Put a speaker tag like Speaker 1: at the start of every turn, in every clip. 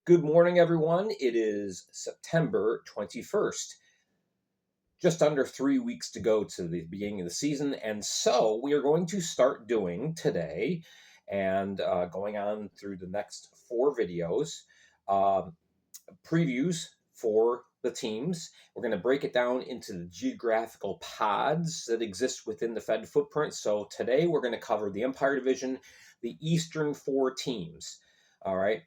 Speaker 1: Good morning, everyone. It is September 21st. Just under 3 weeks to go to the beginning of the season. And so we are going to start doing today and going on through the next four videos, uh, previews for the teams. We're going to break it down into the geographical pods that exist within the Fed footprint. So today we're going to cover the Empire Division, the Eastern four teams. All right,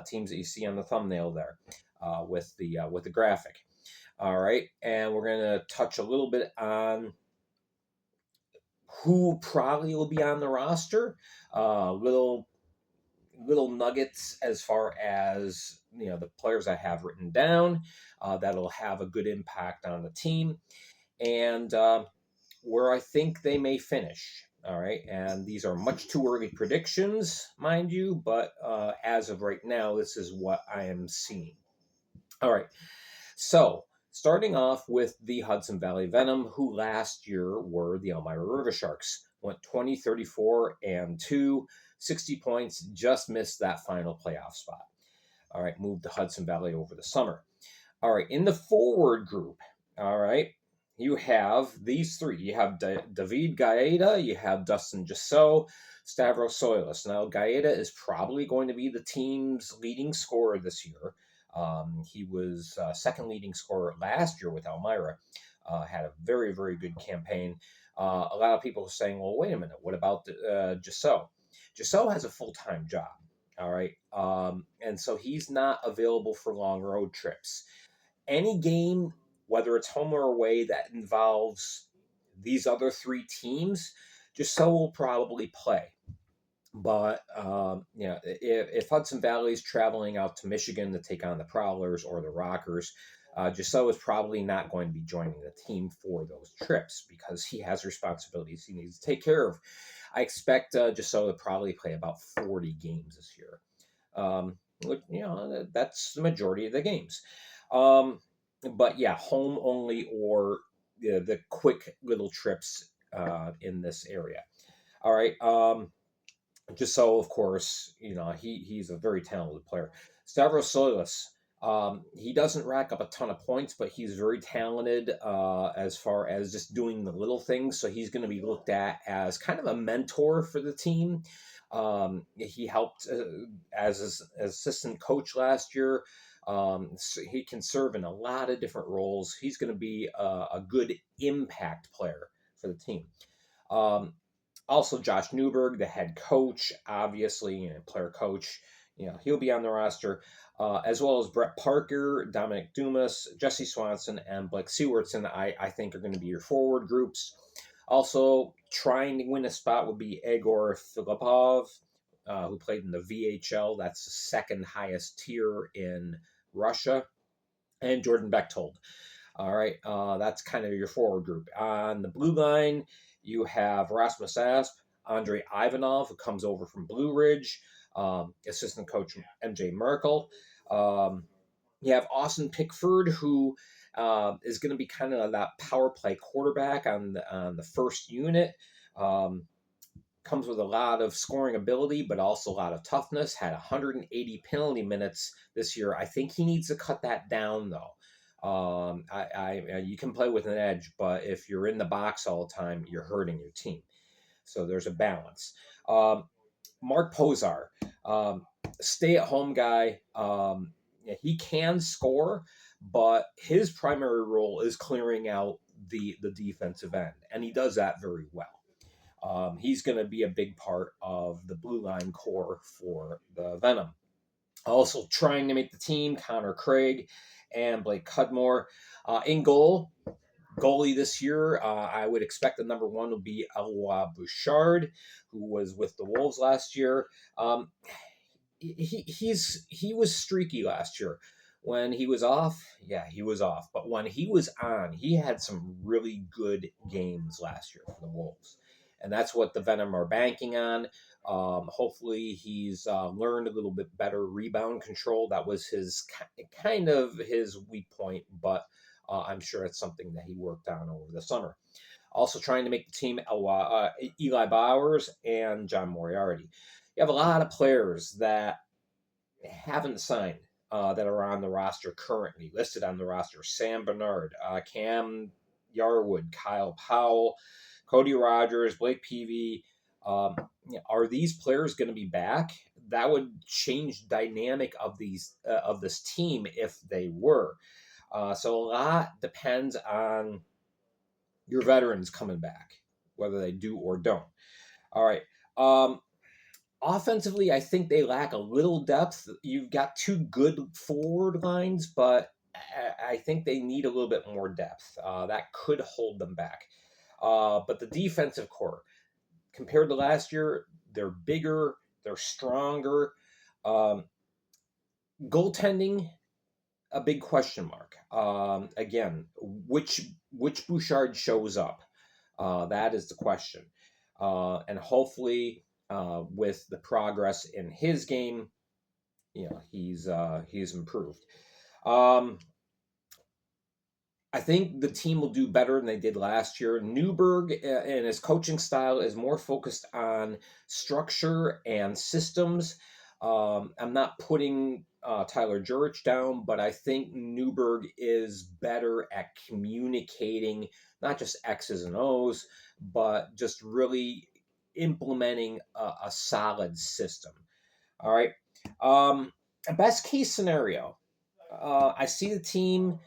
Speaker 1: teams that you see on the thumbnail there with the graphic. All right, and we're going to touch a little bit on who probably will be on the roster. Little nuggets as far as the players I have written down that'll have a good impact on the team, and where I think they may finish. All right, and these are much too early predictions, mind you, but as of right now, this is what I am seeing. All right, so starting off with the Hudson Valley Venom, who last year were the Elmira River Sharks, went 20, 34, and 2, 60 points, just missed that final playoff spot. All right, moved to Hudson Valley over the summer. All right, in the forward group, all right, you have these three. You have David Gaeta, you have Dustin Jasso, Stavros Soilis. Now, Gaeta is probably going to be the team's leading scorer this year. He was second leading scorer last year with Elmira. Had a very, very good campaign. A lot of people are saying, well, wait a minute, what about Jasso? Jasso has a full-time job. All right. And so he's not available for long road trips. Any game, whether it's home or away, that involves these other three teams, Jasso will probably play. But if Hudson Valley is traveling out to Michigan to take on the Prowlers or the Rockers, Jasso is probably not going to be joining the team for those trips because he has responsibilities he needs to take care of. I expect Jasso to probably play about 40 games this year. That's the majority of the games. But yeah, home only or the quick little trips in this area. All right. Jasso, of course, he's a very talented player. Stavros Soilis, he doesn't rack up a ton of points, but he's very talented as far as just doing the little things. So he's going to be looked at as kind of a mentor for the team. He helped as assistant coach last year. So he can serve in a lot of different roles. He's going to be a good impact player for the team. Also, Josh Newberg, the head coach, obviously, player coach, he'll be on the roster, as well as Brett Parker, Dominic Dumas, Jesse Swanson, and Blake Sewertson, I think are going to be your forward groups. Also, trying to win a spot would be Egor Filipov, who played in the VHL. That's the second highest tier in Russia, and Jordan Bechtold. All right, that's kind of your forward group. On the blue line, you have Rasmus Asp, Andrei Ivanov, who comes over from Blue Ridge, assistant coach MJ Merkel. You have Austin Pickford, who is going to be kind of that power play quarterback on the first unit. Comes with a lot of scoring ability, but also a lot of toughness. Had 180 penalty minutes this year. I think he needs to cut that down, though. You can play with an edge, but if you're in the box all the time, you're hurting your team. So there's a balance. Mark Pozar, stay-at-home guy. He can score, but his primary role is clearing out the defensive end, and he does that very well. He's going to be a big part of the blue line core for the Venom. Also trying to make the team, Connor Craig and Blake Cudmore. In goalie this year, I would expect the number one will be Eloi Bouchard, who was with the Wolves last year. He was streaky last year. When he was off, he was off. But when he was on, he had some really good games last year for the Wolves. And that's what the Venom are banking on. Hopefully he's learned a little bit better rebound control. That was his kind of his weak point, but I'm sure it's something that he worked on over the summer. Also trying to make the team Eli Bowers and John Moriarty. You have a lot of players that haven't signed. that are on the roster currently, listed on the roster: Sam Bernard, Cam Yarwood, Kyle Powell, Cody Rogers, Blake Peavy. Are these players going to be back? That would change dynamic of this team if they were. So a lot depends on your veterans coming back, whether they do or don't. All right. Offensively, I think they lack a little depth. You've got two good forward lines, but I think they need a little bit more depth. That could hold them back. But the defensive core, compared to last year, they're bigger, they're stronger. Goaltending, a big question mark. Again, which Bouchard shows up? That is the question. And hopefully, with the progress in his game, he's improved. I think the team will do better than they did last year. Newberg and his coaching style is more focused on structure and systems. I'm not putting Tyler Jurich down, but I think Newberg is better at communicating not just X's and O's, but just really implementing a solid system. All right. Best case scenario, I see the team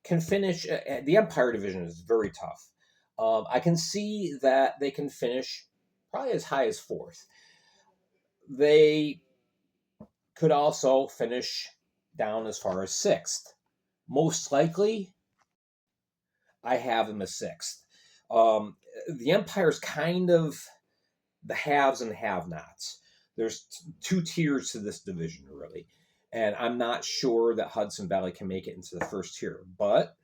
Speaker 1: can finish. The Empire division is very tough. I can see that they can finish probably as high as fourth. They could also finish down as far as sixth. Most likely, I have them as sixth. The Empire's kind of the haves and have-nots. There's two tiers to this division, really. And I'm not sure that Hudson Valley can make it into the first tier. But,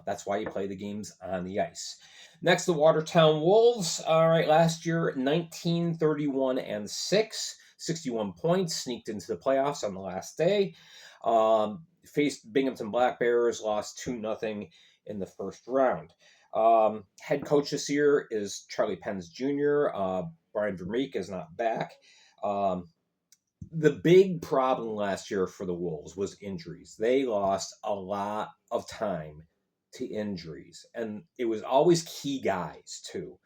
Speaker 1: that's why you play the games on the ice. Next, the Watertown Wolves. All right, last year, 19-31-6, 61 points, sneaked into the playoffs on the last day. Faced Binghamton Black Bears, lost 2-0 in the first round. Head coach this year is Charlie Penz Jr. Brian Vermeek is not back. The big problem last year for the Wolves was injuries. They lost a lot of time to injuries, and it was always key guys too.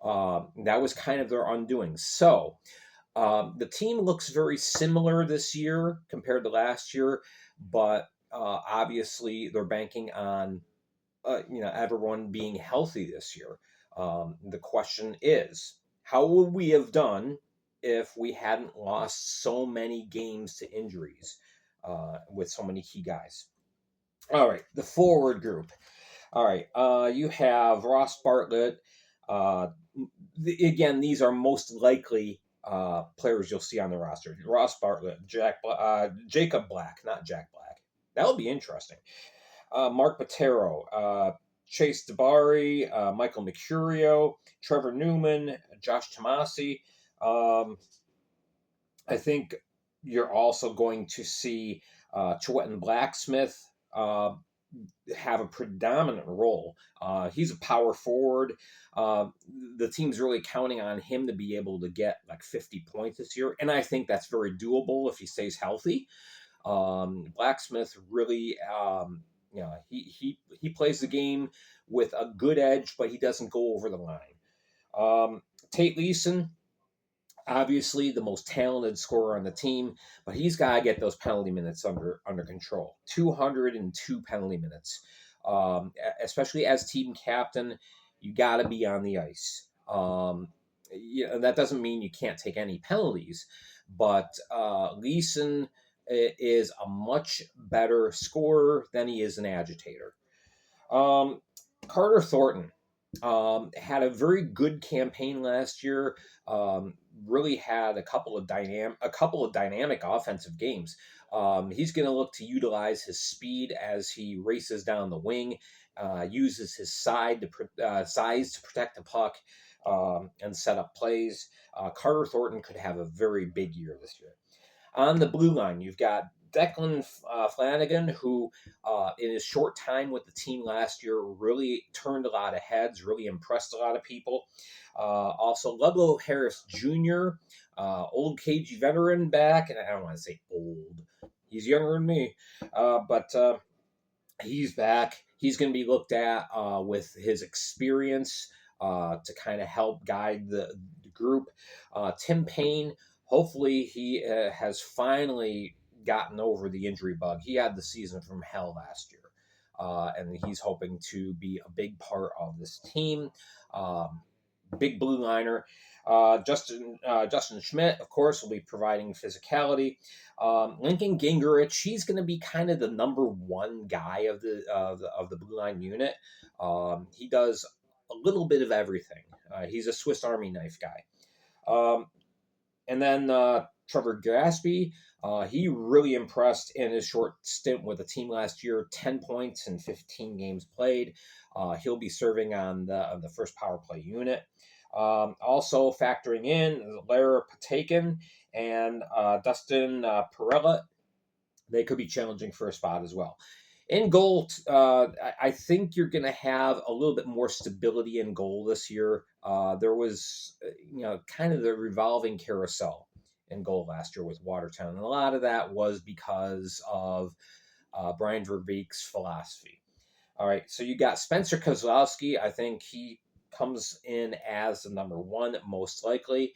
Speaker 1: That was kind of their undoing. So the team looks very similar this year compared to last year, but obviously they're banking on everyone being healthy this year. The question is, how would we have done if we hadn't lost so many games to injuries with so many key guys? All right, the forward group. All right, you have Ross Bartlett. Again, these are most likely players you'll see on the roster. Ross Bartlett, Jacob Black, not Jack Black. That would be interesting. Mark Patero, Chase DeBari, Michael Mercurio, Trevor Newman, Josh Tomasi. I think you're also going to see Chiwetin Blacksmith have a predominant role. He's a power forward. The team's really counting on him to be able to get like 50 points this year, and I think that's very doable if he stays healthy. Blacksmith really, he plays the game with a good edge, but he doesn't go over the line. Tate Leeson, obviously the most talented scorer on the team, but he's got to get those penalty minutes under control. 202 penalty minutes, especially as team captain. You got to be on the ice. That doesn't mean you can't take any penalties, but Leeson is a much better scorer than he is an agitator. Carter Thornton had a very good campaign last year. Really had a couple of dynamic offensive games. He's going to look to utilize his speed as he races down the wing, uses his size to protect the puck and set up plays. Carter Thornton could have a very big year this year. On the blue line, you've got Declan Flanagan, who in his short time with the team last year really turned a lot of heads, really impressed a lot of people. Also, Ludlow Harris Jr., old KG veteran back, and I don't want to say old. He's younger than me, but he's back. He's going to be looked at with his experience to kind of help guide the group. Tim Payne, hopefully, he has finally gotten over the injury bug. He had the season from hell last year, and he's hoping to be a big part of this team. Um, Big blue liner. Justin Schmidt, of course, will be providing physicality. Lincoln Gingerich, he's going to be kind of the number one guy of the blue line unit. He does a little bit of everything. He's a Swiss Army knife guy. And then Trevor Gaspy, he really impressed in his short stint with the team last year. 10 points in 15 games played. He'll be serving on the first power play unit. Also factoring in Lara Patakin and Dustin Perella, they could be challenging for a spot as well. In goal, I think you're going to have a little bit more stability in goal this year. There was, kind of the revolving carousel in goal last year with Watertown, and a lot of that was because of Brian Verbeek's philosophy. All right, so you got Spencer Kozlowski. I think he comes in as the number one, most likely.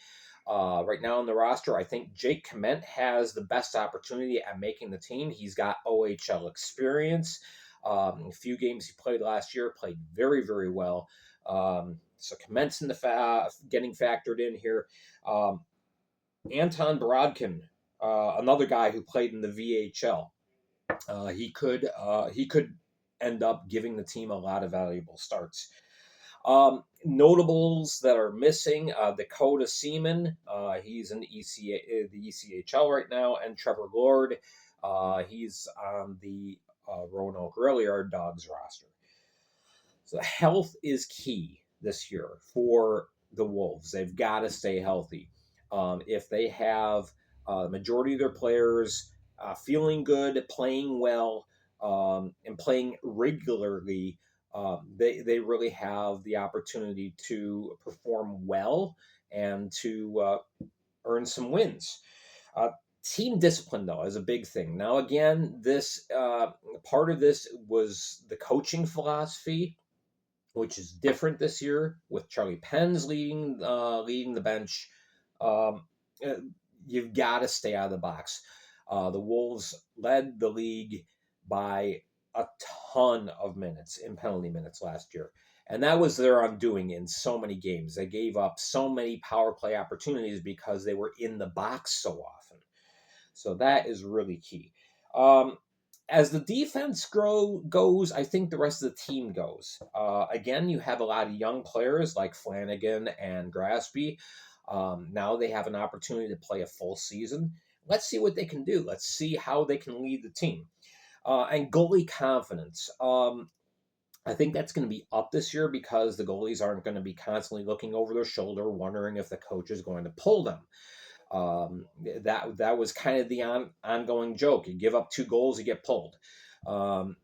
Speaker 1: Right now on the roster, I think Jake Kement has the best opportunity at making the team. He's got OHL experience. A few games he played last year, played very, very well. So Kement's in getting factored in here. Anton Borodkin, another guy who played in the VHL. He could end up giving the team a lot of valuable starts. Notables that are missing, Dakota Seaman, he's in the ECHL right now, and Trevor Lord, he's on the Roanoke Railroad Dogs roster. So health is key this year for the Wolves. They've got to stay healthy. If they have the majority of their players feeling good, playing well, and playing regularly, they really have the opportunity to perform well and to earn some wins. Team discipline, though, is a big thing. Now, again, this part of this was the coaching philosophy, which is different this year with Charlie Penn's leading the bench. You've got to stay out of the box. The Wolves led the league by a ton of minutes in penalty minutes last year. And that was their undoing in so many games. They gave up so many power play opportunities because they were in the box so often. So that is really key. As the defense goes, I think the rest of the team goes. Again, you have a lot of young players like Flanagan and Graspy. Now they have an opportunity to play a full season. Let's see what they can do. Let's see how they can lead the team. And goalie confidence. I think that's going to be up this year because the goalies aren't going to be constantly looking over their shoulder, wondering if the coach is going to pull them. That was kind of the ongoing joke. You give up 2 goals, you get pulled. I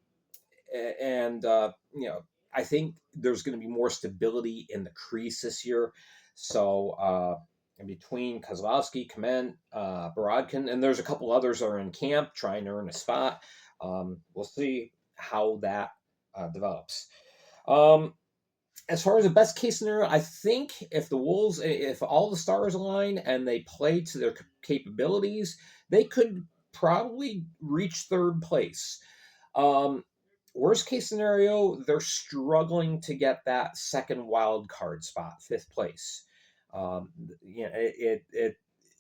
Speaker 1: think there's going to be more stability in the crease this year. So in between Kozlowski, Kement, Borodkin, and there's a couple others that are in camp trying to earn a spot. We'll see how that develops. As far as the best case scenario, I think if the Wolves, if all the stars align and they play to their capabilities, they could probably reach 3rd place. Worst case scenario, they're struggling to get that second wild card spot, 5th place.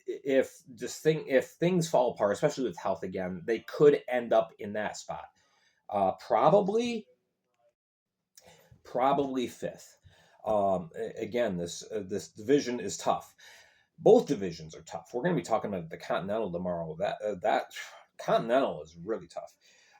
Speaker 1: If things fall apart, especially with health again, they could end up in that spot. Probably 5th. Again, this division is tough. Both divisions are tough. We're going to be talking about the Continental tomorrow. That Continental is really tough.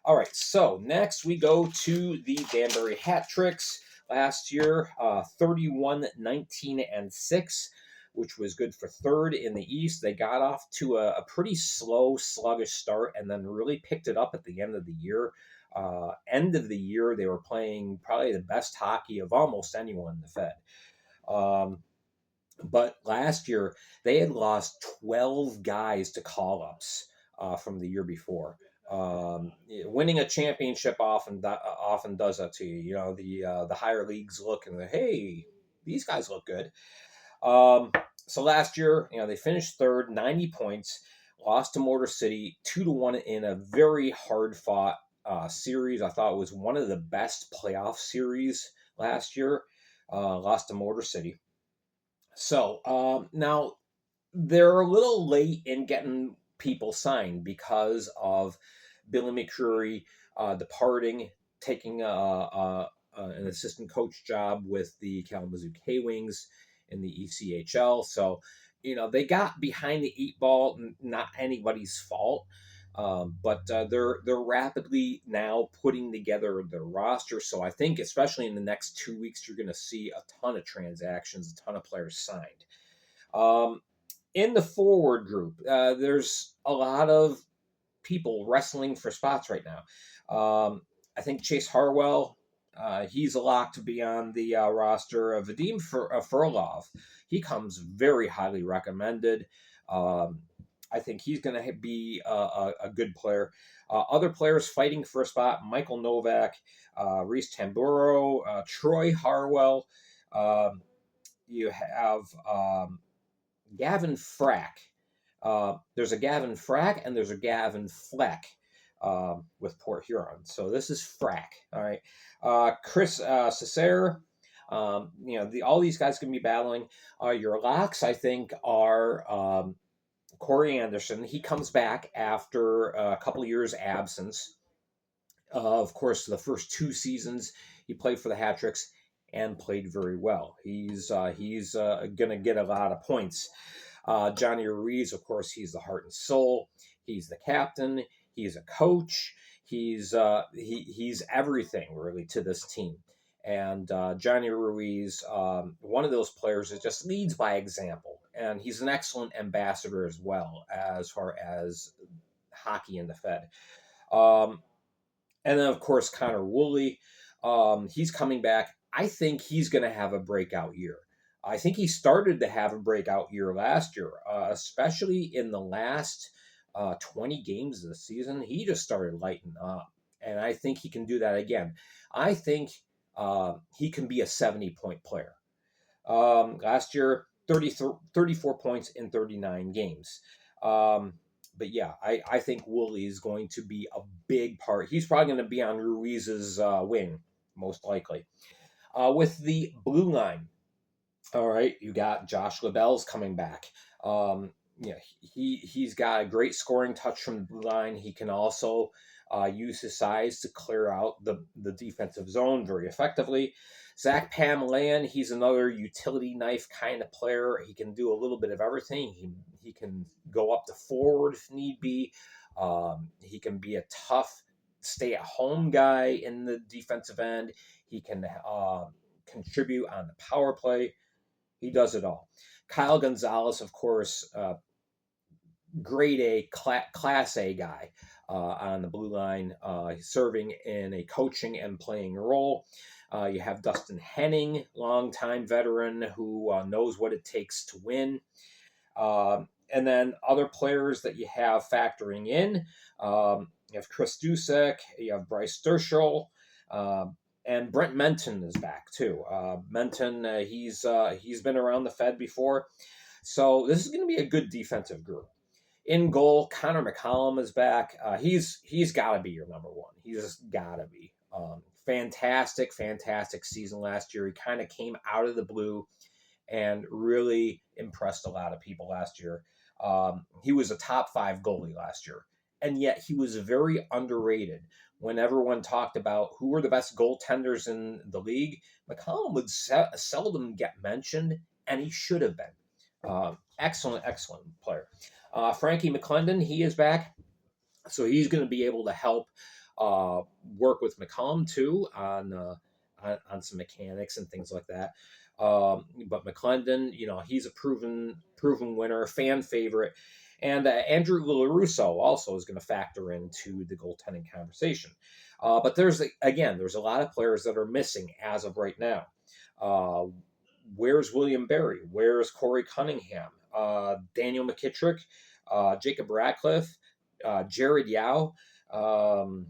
Speaker 1: All right, so next we go to the Danbury Hat Tricks. Last year, 31, 19, and 6, which was good for 3rd in the East. They got off to a pretty slow, sluggish start and then really picked it up at the end of the year. End of the year, they were playing probably the best hockey of almost anyone in the Fed. But last year, they had lost 12 guys to call-ups. from the year before. Winning a championship often does that to you. You know, the higher leagues look and hey, these guys look good. So last year, you know, they finished third, 90 points, lost to Motor City 2-1 in a very hard fought series. I thought it was one of the best playoff series last year. Lost to Motor City. So now they're a little late in getting people signed because of Billy McCreary departing, taking an assistant coach job with the Kalamazoo K-Wings in the ECHL. So, you know, they got behind the eight ball, not anybody's fault. But they're rapidly now putting together their roster. So I think, especially in the next 2 weeks, you're going to see a ton of transactions, a ton of players signed. In the forward group, there's a lot of people wrestling for spots right now. I think Chase Harwell, he's a lock to be on the roster. Vadim Furlov, he comes very highly recommended. I think he's going to be a good player. Other players fighting for a spot: Michael Novak, Reese Tamburo, Troy Harwell. You have Gavin Frack. There's a Gavin Frack and there's a Gavin Fleck with Port Huron. So this is Frack. All right. Chris Cesare. You know, all these guys can be battling. Your locks, I think, are Corey Anderson. He comes back after a couple of years' absence. Of course, the first 2 seasons he played for the Hat-Tricks and played very well. He's going to get a lot of points. Johnny Ruiz, of course, he's the heart and soul. He's the captain. He's a coach. He's everything really to this team. And Johnny Ruiz, one of those players that just leads by example, and he's an excellent ambassador as well as far as hockey in the Fed. And then, of course, Connor Woolley, he's coming back. I think he's going to have a breakout year. I think he started to have a breakout year last year, especially in the last 20 games of the season. He just started lighting up, and I think he can do that again. I think he can be a 70-point player. Last year, 34 points in 39 games. But yeah, I think Woolley is going to be a big part. He's probably going to be on Ruiz's wing, most likely. With the blue line, all right, you got Josh LaBelle's coming back. Yeah, he's got a great scoring touch from the blue line. He can also use his size to clear out the defensive zone very effectively. Zach Pamelayan, he's another utility knife kind of player. He can do a little bit of everything. He can go up to forward if need be. He can be a tough stay-at-home guy in the defensive end. He can contribute on the power play. He does it all. Kyle Gonzalez, of course, grade A, class A guy on the blue line, serving in a coaching and playing role. You have Dustin Henning, longtime veteran who knows what it takes to win. And then other players that you have factoring in, you have Chris Dusek, you have Bryce Sturchel, and Brent Menton is back too. Menton, he's been around the Fed before. So this is going to be a good defensive group. In goal, Connor McCollum is back. He's got to be your number one. He's just got to be. Fantastic season last year. He kind of came out of the blue and really impressed a lot of people last year. He was a top 5 goalie last year, and yet he was very underrated. When everyone talked about who were the best goaltenders in the league, McCollum would seldom get mentioned, and he should have been. Excellent player. Frankie McClendon, he is back, so he's going to be able to help work with McCollum too on some mechanics and things like that. But McClendon, he's a proven winner, fan favorite. And Andrew LaRusso also is going to factor into the goaltending conversation. But there's a lot of players that are missing as of right now. Where's William Berry? Where's Corey Cunningham? Daniel McKittrick? Jacob Ratcliffe? Jared Yao, um,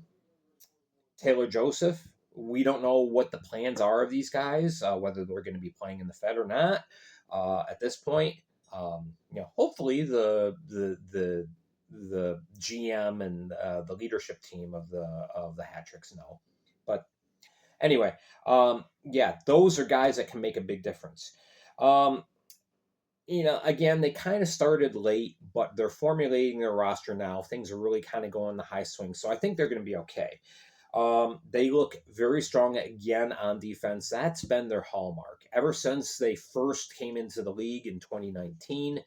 Speaker 1: Taylor Joseph. We don't know what the plans are of these guys, whether they're going to be playing in the Fed or not. At this point, hopefully the GM and the leadership team of the Hat Tricks know. But anyway, yeah, those are guys that can make a big difference. Um, again, they kind of started late, but they're formulating their roster now. Things are really kind of going the high swing, so I think they're going to be okay. They look very strong again on defense. That's been their hallmark ever since they first came into the league in 2019.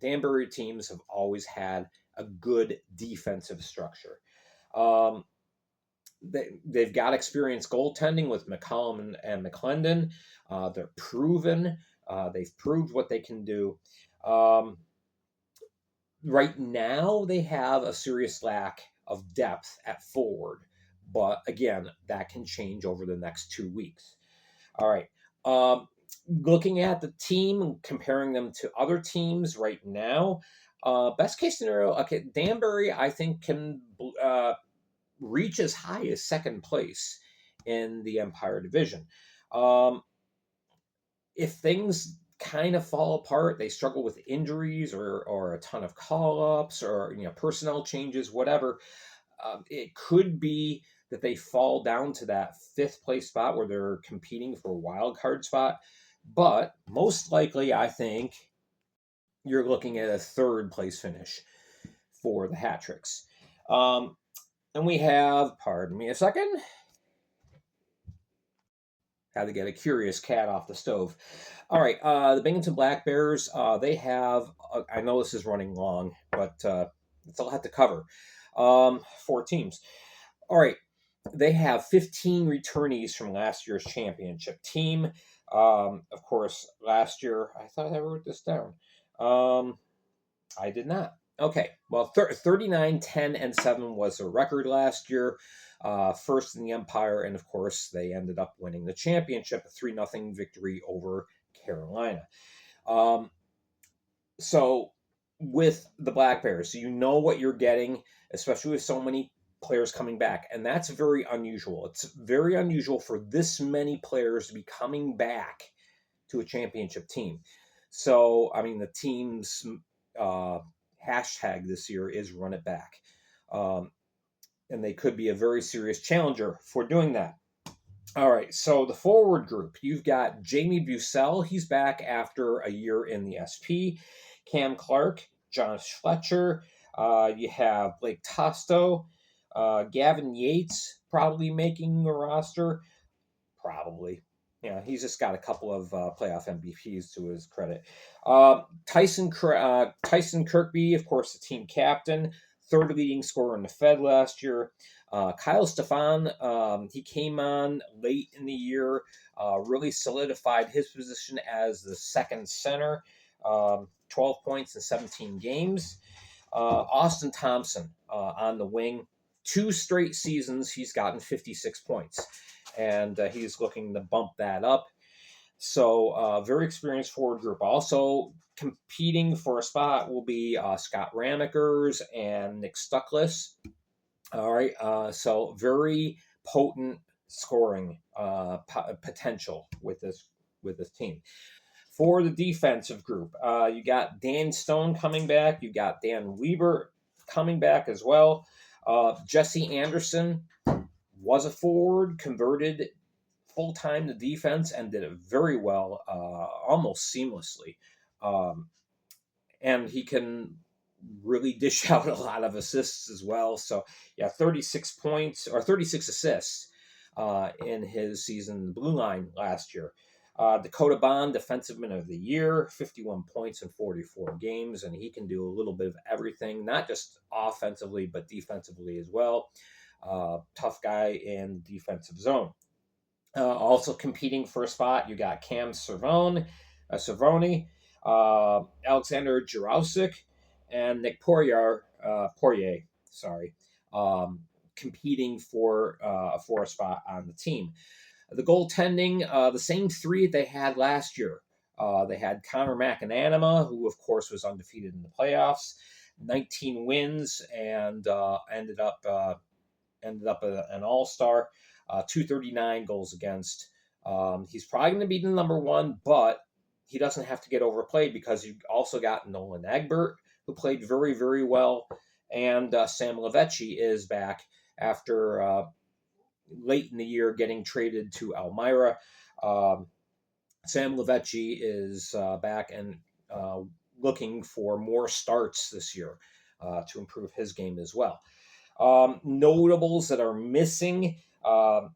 Speaker 1: Danbury teams have always had a good defensive structure. They've got experienced goaltending with McCollum and McClendon. They're proven. They've proved what they can do. Right now, they have a serious lack of depth at forward. But again, that can change over the next 2 weeks. All right. Looking at the team, comparing them to other teams right now, best case scenario, okay, Danbury, I think, can reach as high as second place in the Empire Division. If things kind of fall apart, they struggle with injuries or a ton of call-ups or personnel changes, whatever, it could be that they fall down to that fifth place spot where they're competing for a wild card spot. But most likely, I think you're looking at a third place finish for the Hat Tricks. And we have, pardon me a second, had to get a curious cat off the stove. All right, the Binghamton Black Bears, they have, I know this is running long, but it's a lot to cover. 4 teams. All right, they have 15 returnees from last year's championship team. Of course, last year, I thought I wrote this down. I did not. Okay, well, 39, 10, and 7 was their record last year. First in the Empire, and of course, they ended up winning the championship, a 3-0 victory over Carolina. So, with the Black Bears, you know what you're getting, especially with so many players coming back, and that's very unusual. It's very unusual for this many players to be coming back to a championship team. So, I mean, the team's hashtag this year is run it back. And they could be a very serious challenger for doing that. All right, so the forward group, you've got Jamie Bussell. He's back after a year in the SP. Cam Clark, John Fletcher. You have Blake Tosto. Gavin Yates probably making the roster. Probably. Yeah, he's just got a couple of playoff MVPs to his credit. Tyson Kirkby, of course, the team captain, third leading scorer in the Fed last year. Kyle Stefan, he came on late in the year, really solidified his position as the second center, 12 points in 17 games. Austin Thompson on the wing, 2 straight seasons he's gotten 56 points, and he's looking to bump that up. So very experienced forward group. Also competing for a spot will be Scott Ramekers and Nick Stuckless. All right, so very potent scoring potential with this team. For the defensive group, you got Dan Stone coming back. You got Dan Weber coming back as well. Jesse Anderson was a forward, converted full-time to defense, and did it very well, almost seamlessly. And he can really dish out a lot of assists as well. So, yeah, 36 points or 36 assists in his season blue line last year. Dakota Bond, Defensive Man of the Year, 51 points in 44 games, and he can do a little bit of everything, not just offensively, but defensively as well. Tough guy in the defensive zone. Also competing for a spot, you got Cam Cervoni, Alexander Jurasik, and Nick Poirier, competing for a spot on the team. The goaltending, the same 3 they had last year. They had Connor McAnanima, who of course was undefeated in the playoffs. 19 wins, and ended up an all-star. 239 goals against. He's probably going to be the number one, but he doesn't have to get overplayed because you also got Nolan Egbert, who played very, very well, and Sam Levecki is back after late in the year getting traded to Elmira. Sam Levecki is back and looking for more starts this year to improve his game as well. Notables that are missing, Don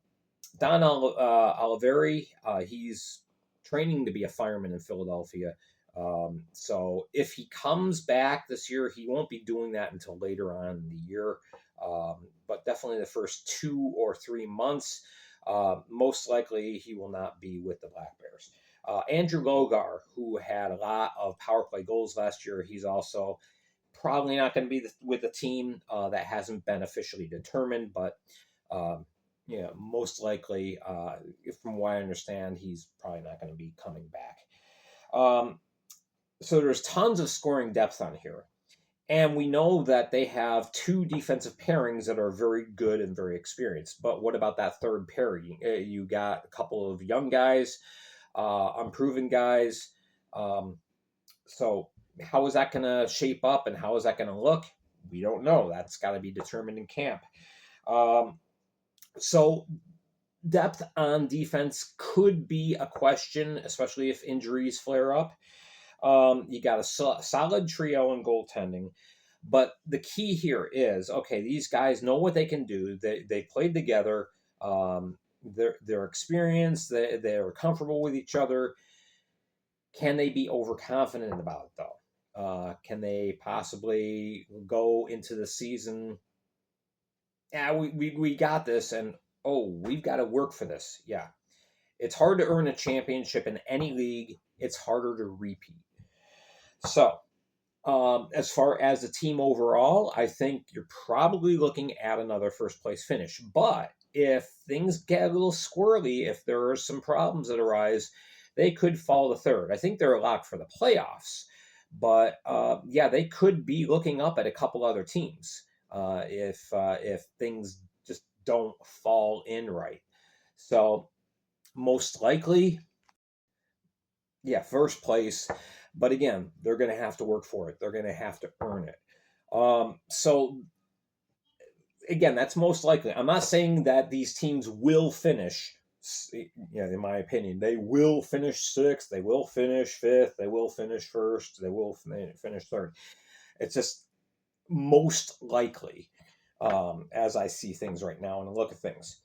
Speaker 1: Oliveri, he's training to be a fireman in Philadelphia. So if he comes back this year, he won't be doing that until later on in the year. But definitely the first 2 or 3 months, most likely he will not be with the Black Bears. Andrew Logar, who had a lot of power play goals last year, he's also probably not going to be with the team. That hasn't been officially determined, but most likely, from what I understand, he's probably not going to be coming back. So there's tons of scoring depth on here. And we know that they have 2 defensive pairings that are very good and very experienced. But what about that third pairing? You got a couple of young guys, unproven guys. So how is that going to shape up and how is that going to look? We don't know. That's got to be determined in camp. So depth on defense could be a question, especially if injuries flare up. You got a solid trio in goaltending, but the key here is, okay, these guys know what they can do. They played together. They're experienced. They're comfortable with each other. Can they be overconfident about it, though? Can they possibly go into the season? Yeah, we got this, and we've got to work for this. Yeah, it's hard to earn a championship in any league. It's harder to repeat. So, as far as the team overall, I think you're probably looking at another first place finish. But if things get a little squirrely, if there are some problems that arise, they could fall to third. I think they're a lock for the playoffs. But they could be looking up at a couple other teams if things just don't fall in right. So most likely, first place. But again, they're going to have to work for it. They're going to have to earn it. So again, that's most likely. I'm not saying that these teams will finish. In my opinion, they will finish 6th. They will finish 5th. They will finish 1st. They will finish 3rd. It's just most likely, as I see things right now and look at things.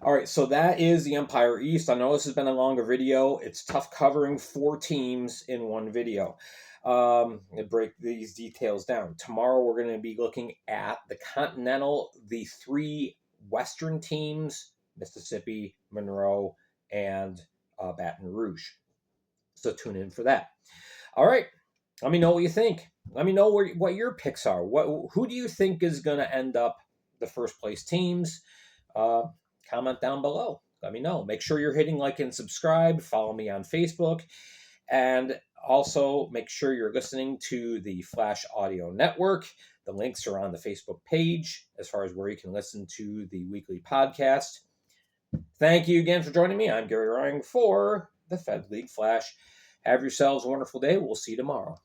Speaker 1: All right, so that is the Empire East. I know this has been a longer video. It's tough covering 4 teams in one video. Break these details down. Tomorrow we're going to be looking at the Continental, the 3 Western teams, Mississippi, Monroe, and Baton Rouge. So tune in for that. All right, let me know what you think. Let me know what your picks are. Who do you think is going to end up the first place teams? Comment down below. Let me know. Make sure you're hitting like and subscribe. Follow me on Facebook. And also make sure you're listening to the Flash Audio Network. The links are on the Facebook page as far as where you can listen to the weekly podcast. Thank you again for joining me. I'm Gary Ryan for the Fed League Flash. Have yourselves a wonderful day. We'll see you tomorrow.